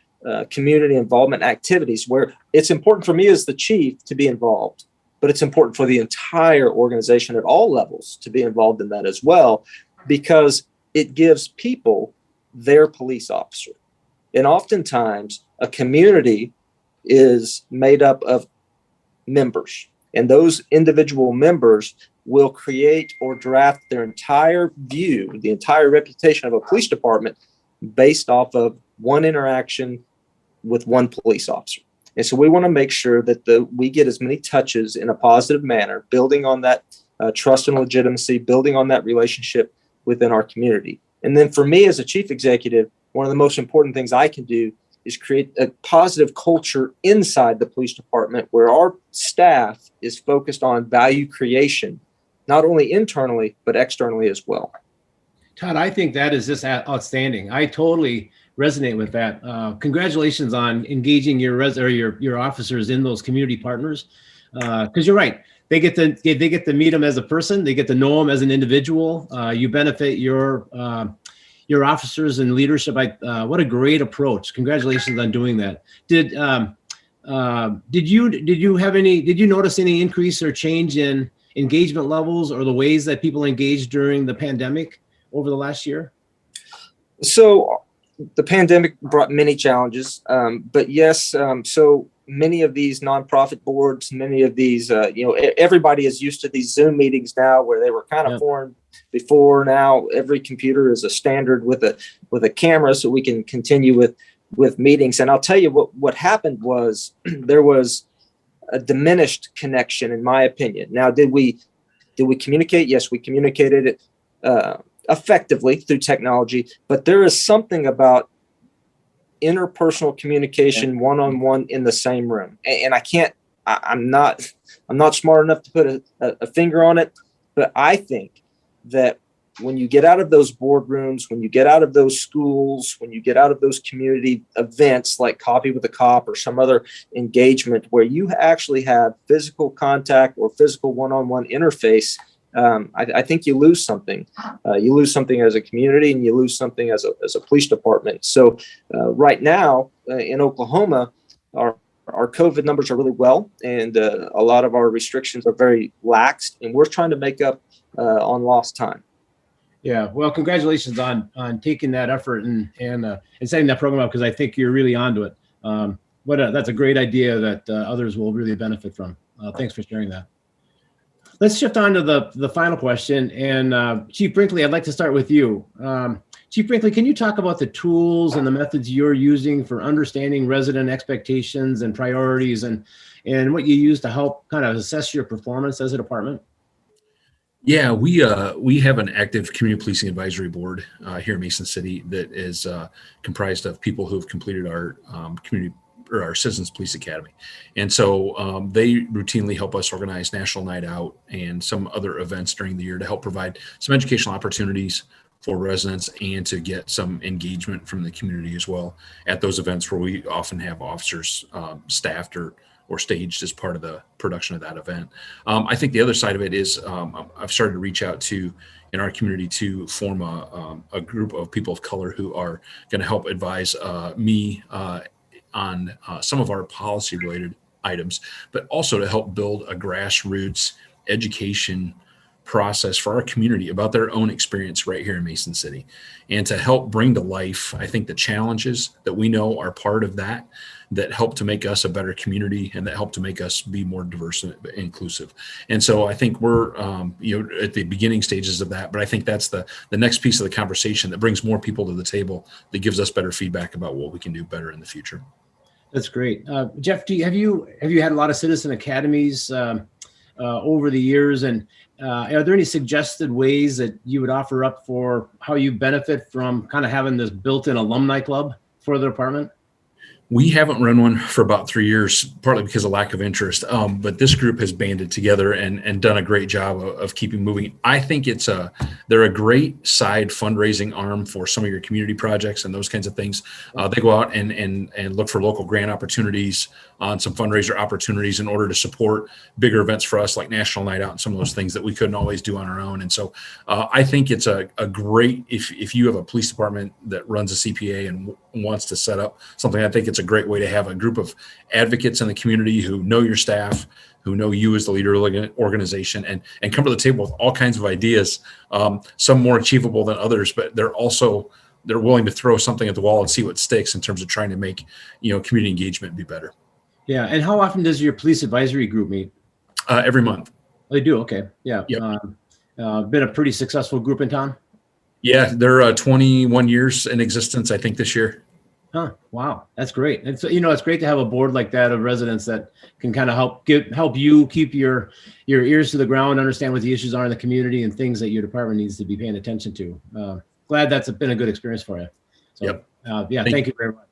community involvement activities, where it's important for me as the chief to be involved, but it's important for the entire organization at all levels to be involved in that as well, because it gives people their police officer. And oftentimes a community is made up of members, and those individual members will create or draft their entire view, the entire reputation of a police department based off of one interaction with one police officer. And so we want to make sure that we get as many touches in a positive manner, building on that trust and legitimacy, building on that relationship within our community. And then for me as a chief executive, one of the most important things I can do is create a positive culture inside the police department where our staff is focused on value creation, not only internally, but externally as well. Todd, I think that is just outstanding. I totally resonate with that. Congratulations on engaging your officers in those community partners, because you're right. They get to meet them as a person. They get to know them as an individual. You benefit your officers and leadership. What a great approach! Congratulations on doing that. Did you notice any increase or change in engagement levels or the ways that people engaged during the pandemic over the last year? So the pandemic brought many challenges, but yes, so many of these nonprofit boards, many of these, everybody is used to these Zoom meetings now where they were kind of foreign before. Now every computer is a standard with a camera, so we can continue with meetings. And I'll tell you what happened was there was a diminished connection, in my opinion. Now, did we communicate? Yes, we communicated it effectively through technology, but there is something about interpersonal communication one-on-one in the same room. And I'm not smart enough to put a finger on it, but I think that when you get out of those boardrooms, when you get out of those schools, when you get out of those community events like Coffee with a Cop or some other engagement where you actually have physical contact or physical one-on-one interface, I think you lose something. You lose something as a community, and you lose something as a police department. So right now in Oklahoma, our COVID numbers are really well, and a lot of our restrictions are very lax, and we're trying to make up on lost time. Yeah, well, congratulations on taking that effort and setting that program up, because I think you're really onto it. That's a great idea that others will really benefit from. Thanks for sharing that. Let's shift on to the final question. And Chief Brinkley, I'd like to start with you. Chief Brinkley, can you talk about the tools and the methods you're using for understanding resident expectations and priorities, and what you use to help kind of assess your performance as a department? Yeah, we have an active community policing advisory board here in Mason City that is comprised of people who have completed our community or our Citizens Police Academy. And so they routinely help us organize National Night Out and some other events during the year to help provide some educational opportunities for residents and to get some engagement from the community as well at those events where we often have officers staffed or staged as part of the production of that event. I think the other side of it is I've started to reach out to in our community to form a group of people of color who are going to help advise me on some of our policy related items, but also to help build a grassroots education process for our community about their own experience right here in Mason City, and to help bring to life, I think, the challenges that we know are part of that help to make us a better community and that help to make us be more diverse and inclusive. And so I think we're at the beginning stages of that, but I think that's the next piece of the conversation that brings more people to the table, that gives us better feedback about what we can do better in the future. That's great. Jeff, have you had a lot of citizen academies over the years, and are there any suggested ways that you would offer up for how you benefit from kind of having this built-in alumni club for the department? We haven't run one for about 3 years, partly because of lack of interest. But this group has banded together and done a great job of keeping moving. I think they're a great side fundraising arm for some of your community projects and those kinds of things. They go out and look for local grant opportunities on some fundraiser opportunities in order to support bigger events for us, like National Night Out and some of those things that we couldn't always do on our own. And so I think it's a great, if you have a police department that runs a CPA and wants to set up something, I think it's a great way to have a group of advocates in the community who know your staff, who know you as the leader of the organization, and come to the table with all kinds of ideas, some more achievable than others, but they're willing to throw something at the wall and see what sticks in terms of trying to make community engagement be better. Yeah. And how often does your police advisory group meet? Every month. Oh, they do? Okay. Yeah. Yep. Been a pretty successful group in town? Yeah, they're 21 years in existence, I think, this year. Huh. Wow. That's great. And so, it's great to have a board like that of residents that can kind of help you keep your ears to the ground, understand what the issues are in the community and things that your department needs to be paying attention to. Glad that's been a good experience for you. So, yep. Thank you very much.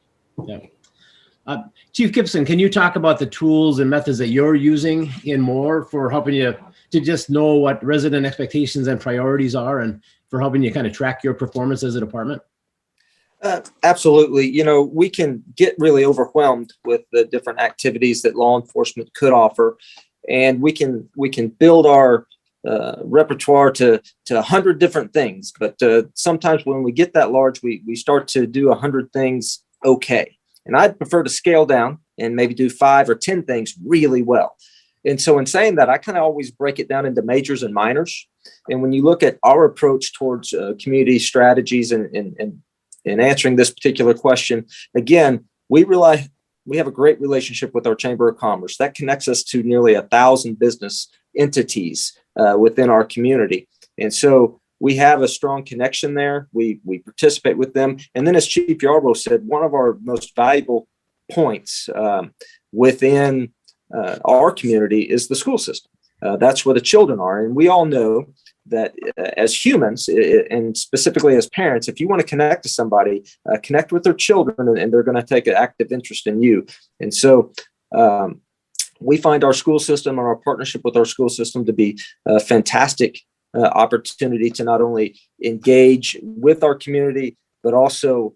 Yeah. Chief Gibson, can you talk about the tools and methods that you're using in more for helping you to just know what resident expectations and priorities are, and for helping you kind of track your performance as a department? Absolutely. We can get really overwhelmed with the different activities that law enforcement could offer, and we can build our repertoire to 100 different things. But sometimes when we get that large, we start to do 100 things okay. And I'd prefer to scale down and maybe do 5 or 10 things really well. And so in saying that, I kind of always break it down into majors and minors. And when you look at our approach towards community strategies and answering this particular question, again, we have a great relationship with our Chamber of Commerce. That connects us to nearly 1,000 business entities within our community. And so we have a strong connection there. We participate with them. And then, as Chief Yarbrough said, one of our most valuable points within our community is the school system. That's where the children are. And we all know that as humans, and specifically as parents, if you want to connect to somebody, connect with their children, and they're going to take an active interest in you. And so we find our school system and our partnership with our school system to be a fantastic opportunity to not only engage with our community, but also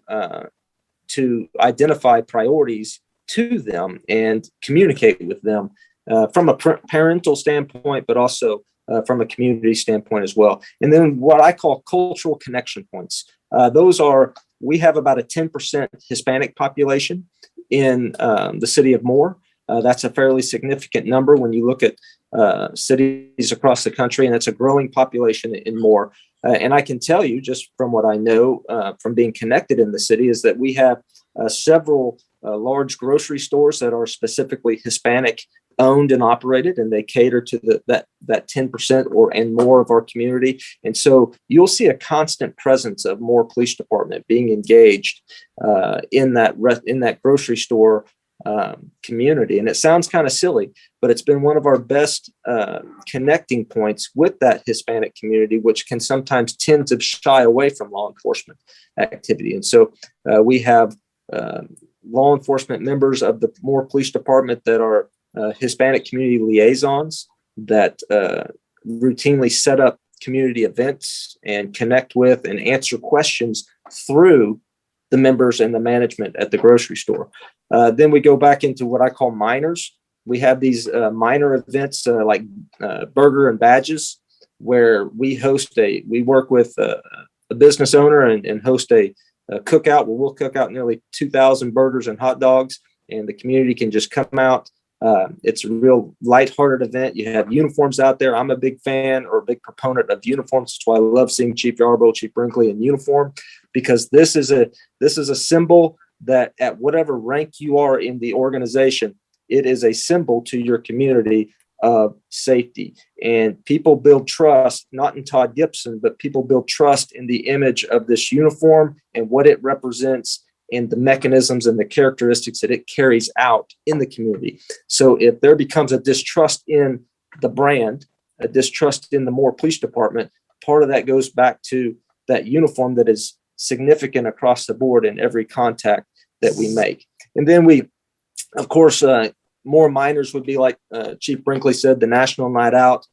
to identify priorities to them and communicate with them from a parental standpoint, but also from a community standpoint as well. And then what I call cultural connection points. We have about a 10% Hispanic population in the city of Moore. That's a fairly significant number when you look at cities across the country, and it's a growing population in Moore. And I can tell you, just from what I know from being connected in the city, is that we have several large grocery stores that are specifically Hispanic owned and operated, and they cater to that 10% and more of our community. And so you'll see a constant presence of Moore Police Department being engaged in that grocery store community. And it sounds kind of silly, but it's been one of our best connecting points with that Hispanic community, which can sometimes tend to shy away from law enforcement activity. And so we have law enforcement members of the Moore Police Department that are Hispanic community liaisons that routinely set up community events and connect with and answer questions through the members and the management at the grocery store. Then we go back into what I call minors. We have these minor events like Burger and Badges, where we work with a business owner and host a cookout where we'll cook out nearly 2,000 burgers and hot dogs, and the community can just come out. It's a real lighthearted event. You have uniforms out there. I'm a big fan or a big proponent of uniforms. That's why I love seeing Chief Yarbrough, Chief Brinkley in uniform, because this is a symbol that at whatever rank you are in the organization, it is a symbol to your community of safety. And people build trust, not in Todd Gibson, but people build trust in the image of this uniform and what it represents and the mechanisms and the characteristics that it carries out in the community. So if there becomes a distrust in the brand, a distrust in the Moore Police Department, part of that goes back to that uniform that is significant across the board in every contact that we make. And then we, of course, more minors would be like Chief Brinkley said, the National Night Out.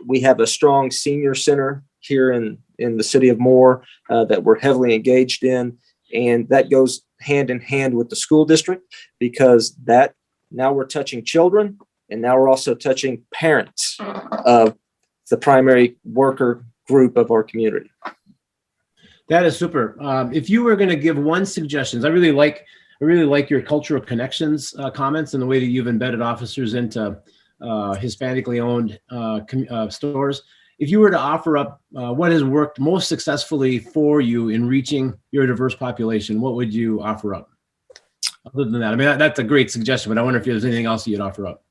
We have a strong senior center here in the city of Moore that we're heavily engaged in. And that goes hand in hand with the school district, because that now we're touching children, and now we're also touching parents of the primary worker group of our community. That is super. If you were going to give one suggestion, I really like your cultural connections comments and the way that you've embedded officers into Hispanically owned stores. If you were to offer up what has worked most successfully for you in reaching your diverse population, what would you offer up? Other than that, I mean, that's a great suggestion, but I wonder if there's anything else you'd offer up.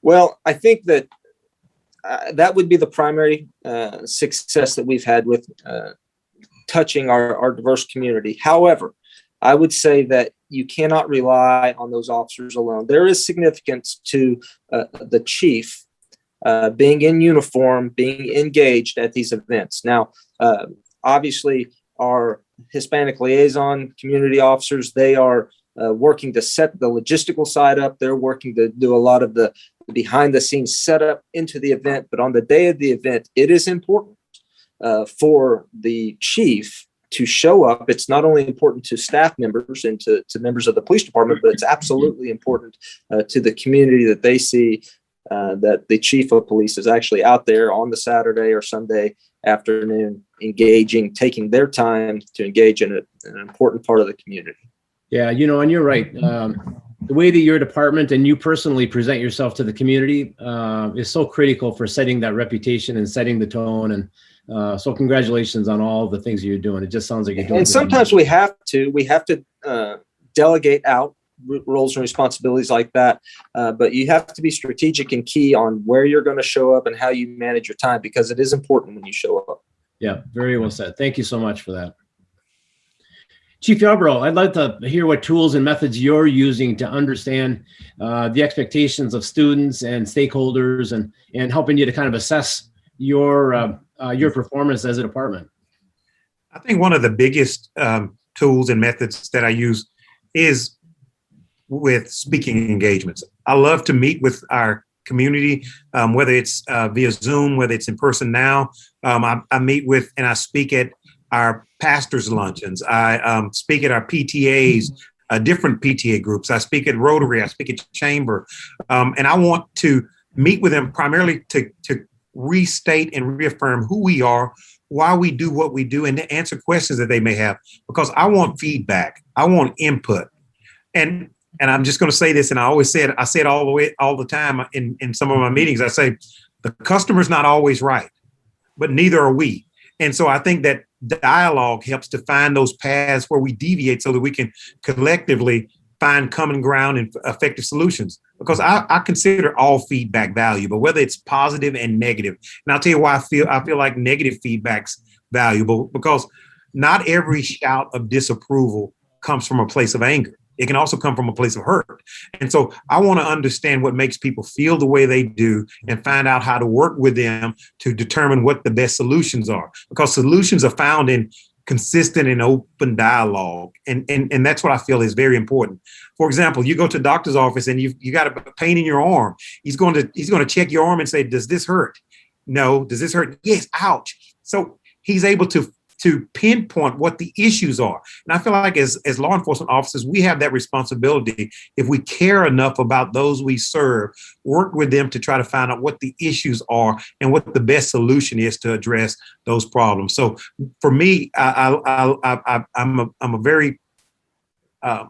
Well, I think that that would be the primary success that we've had with touching our diverse community. However, I would say that you cannot rely on those officers alone. There is significance to the chief being in uniform, being engaged at these events. Now, obviously, our Hispanic liaison community officers, they are working to set the logistical side up. They're working to do a lot of the behind the scenes setup into the event. But on the day of the event, it is important for the chief to show up. It's not only important to staff members and to members of the police department, but it's absolutely important to the community that they see that the chief of police is actually out there on the Saturday or Sunday afternoon, taking their time to engage in an important part of the community. Yeah, and you're right. The way that your department and you personally present yourself to the community is so critical for setting that reputation and setting the tone. And so congratulations on all the things you're doing. It just sounds like you're doing. And sometimes we have to delegate out roles and responsibilities like that. But you have to be strategic and key on where you're going to show up and how you manage your time, because it is important when you show up. Yeah, very well said. Thank you so much for that. Chief Yarbrough, I'd like to hear what tools and methods you're using to understand the expectations of students and stakeholders, and helping you to kind of assess your performance as a department. I think one of the biggest tools and methods that I use is with speaking engagements. I love to meet with our community, whether it's via Zoom, whether it's in person now. I meet with and I speak at our pastors' luncheons. I speak at our PTAs, different PTA groups. I speak at Rotary. I speak at Chamber. And I want to meet with them primarily to restate and reaffirm who we are, why we do what we do, and to answer questions that they may have, because I want feedback. I want input. And I'm just going to say this, and I say it all the time in some of my meetings. I say, the customer's not always right, but neither are we. And so I think that dialogue helps to find those paths where we deviate so that we can collectively find common ground and effective solutions. Because I consider all feedback valuable, whether it's positive and negative. And I'll tell you why I feel like negative feedback's valuable, because not every shout of disapproval comes from a place of anger. It can also come from a place of hurt. And so I want to understand what makes people feel the way they do and find out how to work with them to determine what the best solutions are, because solutions are found in consistent and open dialogue. And that's what I feel is very important. For example, you go to a doctor's office and you got a pain in your arm. He's going to check your arm and say, does this hurt? No. Does this hurt? Yes. Ouch. So he's able to pinpoint what the issues are. And I feel like as law enforcement officers, we have that responsibility. If we care enough about those we serve, work with them to try to find out what the issues are and what the best solution is to address those problems. So for me, I'm a very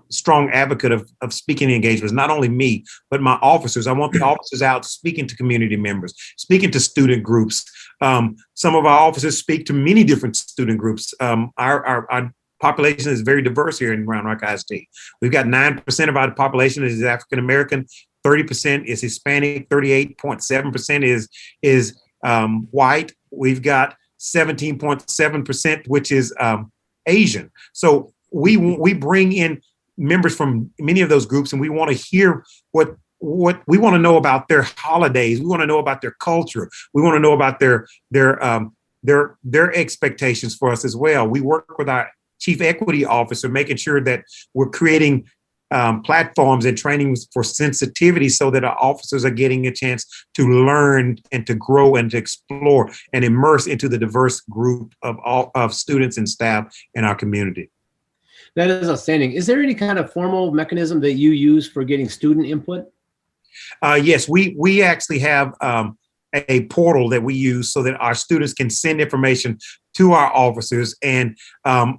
strong advocate of speaking engagements, not only me, but my officers. I want the officers out speaking to community members, speaking to student groups. Some of our officers speak to many different student groups. Our population is very diverse here in Round Rock ISD. We've got 9% of our population is African American, 30% is Hispanic, 38.7% is white. We've got 17.7%, which is Asian. So we bring in members from many of those groups, and we want to hear what we want to know about their holidays. We want to know about their culture. We want to know about their expectations for us as well. We work with our chief equity officer, making sure that we're creating platforms and trainings for sensitivity so that our officers are getting a chance to learn and to grow and to explore and immerse into the diverse group of students and staff in our community. That is outstanding. Is there any kind of formal mechanism that you use for getting student input? Yes, we actually have a portal that we use so that our students can send information to our officers. And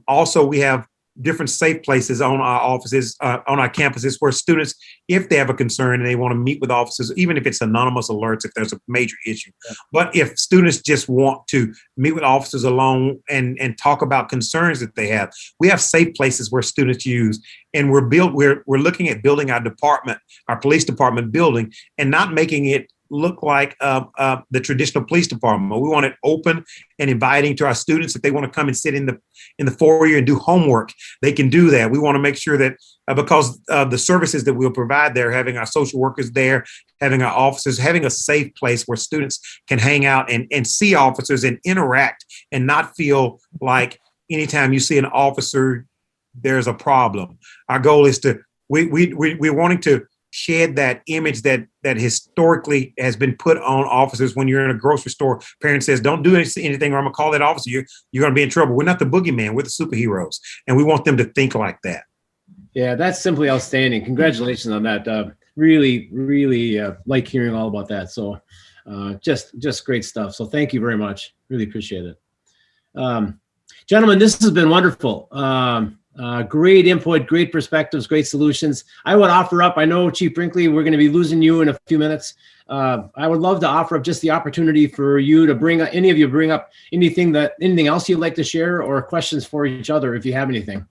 also we have different safe places on our offices, on our campuses, where students, if they have a concern and they want to meet with officers, even if it's anonymous alerts, if there's a major issue. But if students just want to meet with officers alone and talk about concerns that they have, we have safe places where students use. And we're looking at building our department, our police department building, and not making it look like the traditional police department. We want it open and inviting to our students. If they want to come and sit in the foyer and do homework, they can do that. We want to make sure that because of the services that we'll provide there, having our social workers there, having our officers, having a safe place where students can hang out and see officers and interact and not feel like anytime you see an officer, there's a problem. Our goal is we're wanting to shed that image that historically has been put on officers. When you're in a grocery store, parent says, don't do anything or I'm gonna call that officer. You're gonna be in trouble. We're not the boogeyman, we're the superheroes. And we want them to think like that. Yeah, that's simply outstanding. Congratulations on that. Really like hearing all about that. So just great stuff. So thank you very much. Really appreciate it. Gentlemen, this has been wonderful. Great input, great perspectives, great solutions. I would offer up, I know Chief Brinkley, we're going to be losing you in a few minutes. I would love to offer up just the opportunity for you to bring up, any of you bring up anything else you'd like to share or questions for each other if you have anything.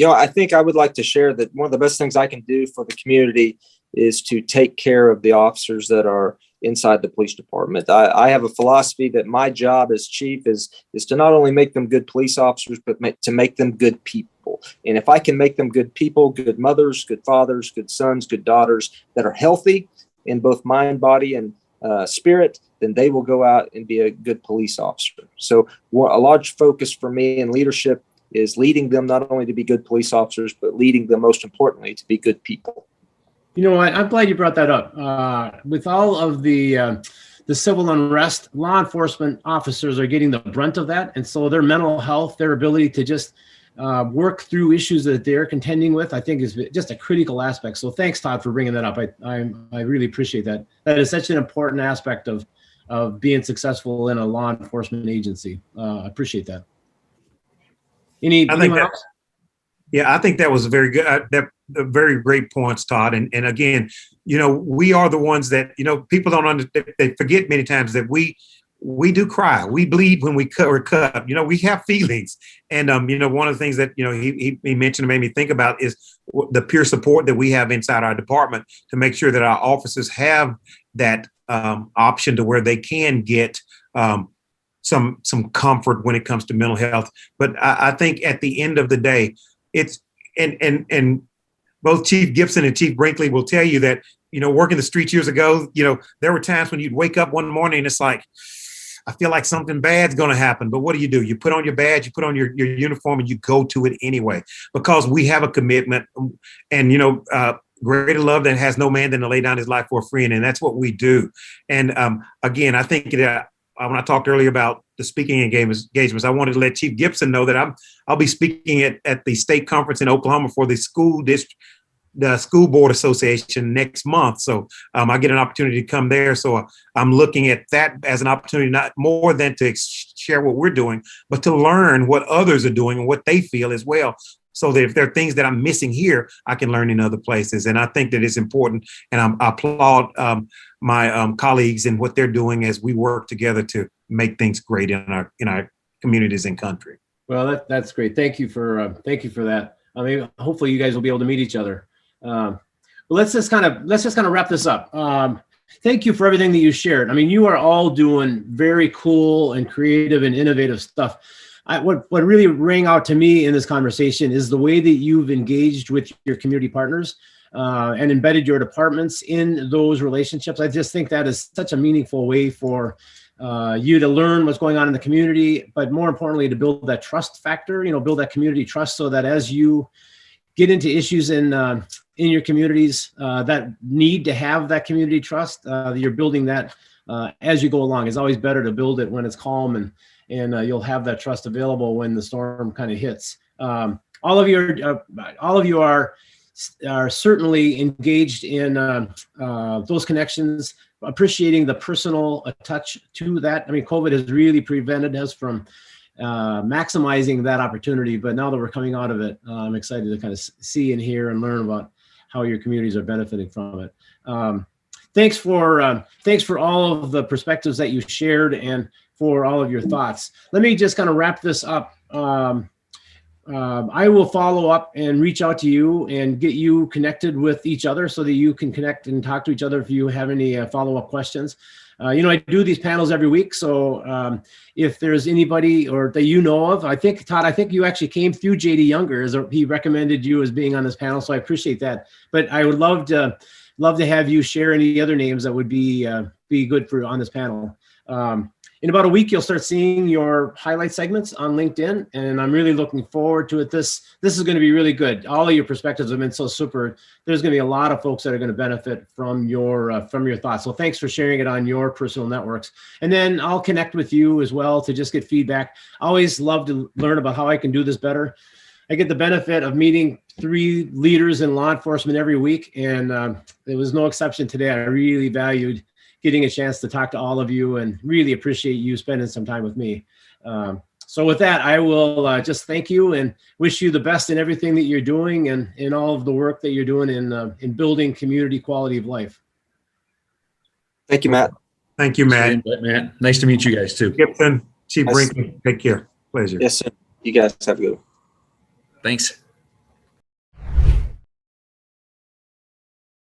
I think I would like to share that one of the best things I can do for the community is to take care of the officers that are inside the police department. I have a philosophy that my job as chief is to not only make them good police officers, but to make them good people. And if I can make them good people, good mothers, good fathers, good sons, good daughters that are healthy in both mind, body, and spirit, then they will go out and be a good police officer. So a large focus for me in leadership is leading them not only to be good police officers, but leading them, most importantly, to be good people. You know what? I'm glad you brought that up. With all of the civil unrest, law enforcement officers are getting the brunt of that. And so their mental health, their ability to just work through issues that they're contending with, I think is just a critical aspect. So thanks, Todd, for bringing that up. I really appreciate that. That is such an important aspect of being successful in a law enforcement agency. I appreciate that. Anyone else? Yeah, I think that was a very good, very great points, Todd. And again, we are the ones that, people don't understand. They forget many times that we do cry. We bleed when we cut or cut. We have feelings. And, one of the things that, he mentioned and made me think about is the peer support that we have inside our department to make sure that our officers have that option to where they can get some comfort when it comes to mental health. But I think at the end of the day, it's and both Chief Gibson and Chief Brinkley will tell you that, working the streets years ago, there were times when you'd wake up one morning and it's like, I feel like something bad's going to happen. But what do? You put on your badge, you put on your uniform, and you go to it anyway, because we have a commitment and, greater love that has no man than to lay down his life for a friend. And that's what we do. And again, I think that when I talked earlier about the speaking engagements, I wanted to let Chief Gibson know that I'll be speaking at the state conference in Oklahoma for the school board association next month. So I get an opportunity to come there. So I'm looking at that as an opportunity, not more than to share what we're doing, but to learn what others are doing and what they feel as well. So that if there are things that I'm missing here, I can learn in other places. And I think that it's important. And I applaud my colleagues and what they're doing as we work together to make things great in our communities and country. Well, that's great. Thank you for that. I mean, hopefully you guys will be able to meet each other. But let's just kind of wrap this up. Thank you for everything that you shared. I mean, you are all doing very cool and creative and innovative stuff. What really rang out to me in this conversation is the way that you've engaged with your community partners and embedded your departments in those relationships. I just think that is such a meaningful way for you to learn what's going on in the community, but more importantly, to build that trust factor, build that community trust, so that as you get into issues in your communities that need to have that community trust, you're building that as you go along. It's always better to build it when it's calm, and you'll have that trust available when the storm kind of hits. All of you are certainly engaged in those connections, appreciating the personal touch to that. I mean, COVID has really prevented us from maximizing that opportunity, but now that we're coming out of it, I'm excited to kind of see and hear and learn about how your communities are benefiting from it. Thanks for all of the perspectives that you shared and for all of your thoughts. Let me just kind of wrap this up. I will follow up and reach out to you and get you connected with each other so that you can connect and talk to each other if you have any follow-up questions. I do these panels every week. So if there's anybody or that you know of, Todd, you actually came through JD Younger, he recommended you as being on this panel. So I appreciate that. But I would love to have you share any other names that would be good for on this panel. In about a week, you'll start seeing your highlight segments on LinkedIn, and I'm really looking forward to it. This is going to be really good. All of your perspectives have been so super. There's going to be a lot of folks that are going to benefit from your thoughts. So thanks for sharing it on your personal networks. And then I'll connect with you as well to just get feedback. I always love to learn about how I can do this better. I get the benefit of meeting 3 leaders in law enforcement every week, and it was no exception today. I really valued getting a chance to talk to all of you and really appreciate you spending some time with me. So with that, I will just thank you and wish you the best in everything that you're doing and in all of the work that you're doing in building community quality of life. Thank you, Matt. Thank you, Matt. Matt. Nice to meet you guys too. Gibson, Chief Brinkley, take care. Pleasure. Yes, sir. You guys have a good one. Thanks.